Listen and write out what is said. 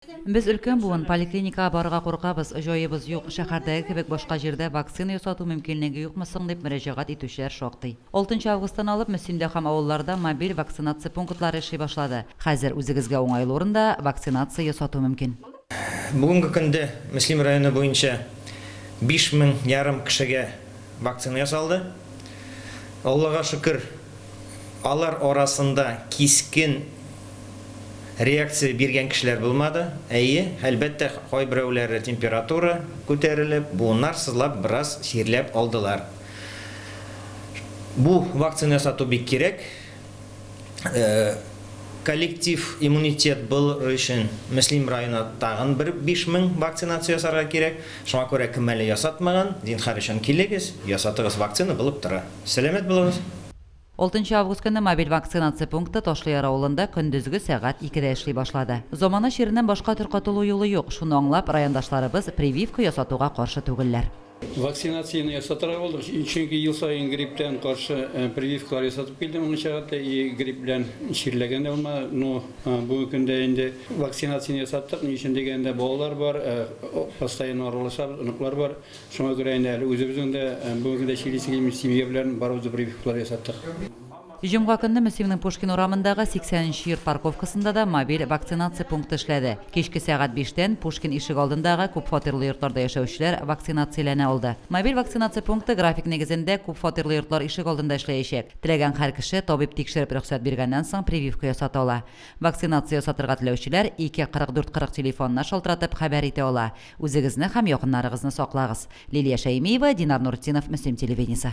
Biz өлкән буын поликлиникага барырга куркабыз, җаебыз юк, шәһәрдәге кебек башка җирдә вакцина ясату мөмкинлеге юкмы соң дип мөрәҗәгать итүчеләр шактый. 6 августтан алып Мөслимдә һәм авылларда мобиль вакцинация пунктлары эшли башлады. Хәзер үзегезгә уңайлы урында вакцинация ясату мөмкин. Бүгінгі күнде Мөслим районы бойынша 5,5 мең кешегә вакцина ясалды. Аллага шөкер, алар арасында кискен реакция биргән кешеләр булмады. Әйе, әлбәттә, кайберәүләре температура күтәрелеп, буыннар сызлап, бераз сирләп алдылар. Бу вакцина ясату бик кирәк. Коллектив иммунитет был өчен Мөслим районына тагын 5,000 вакцинация ясарга кирәк. Шуңа күрә кем әле ясатмаган, зинһар өчен килегез, ясатыгыз, вакцина булып тора. Сәламәт булыгыз. 6 август көнне мобиль вакцинация пункты Ташлыяр авылында көндезге сәгать 2дә эшли башлады. Замана ширеннән башка төркатылу юлы юк. Шуны аңлап, райондашларыбыз прививка ясатуга каршы түгелләр. Вакцинацияны ясатырга булдык. Чөнки ел сайын грипптан каршы прививкалар ясатып килдем. Моның чагында и грипп белән чирләгән дә булма. Но бу көндә инде вакцинацияны ясаттык. Ни өчен дигәндә балалар бар, постоянно аралашабыз, оныклар бар. Шуңа күрә инде үзебезнең дә бу көндә чилисеге семья белән барыбыз прививкалар ясаттык. Җомга көнне Мөслимнең Пушкин урамындагы 80-нче йорт парковкасында да мобиль вакцинация пункты эшләде. Кичке сәгать 5тән Пушкин ишек алдындагы күп фатирлы йортларда яшәүчеләр вакцинацияләнә алды. Мобиль вакцинация пункты график нигезендә күп фатирлы йортлар ишек алдында эшләячәк. Теләгән һәр кеше табиб тикшереп рөхсәт биргәннән соң прививка ясата ала. Вакцинация ясатырга теләүчеләр 24440 телефонына шалтыратып хәбәр итә ала. Үзегезне һәм якыннарыгызны саклагыз. Лилия Шәймиева, Динар Нуртдинов, Мөслим телевидениесе.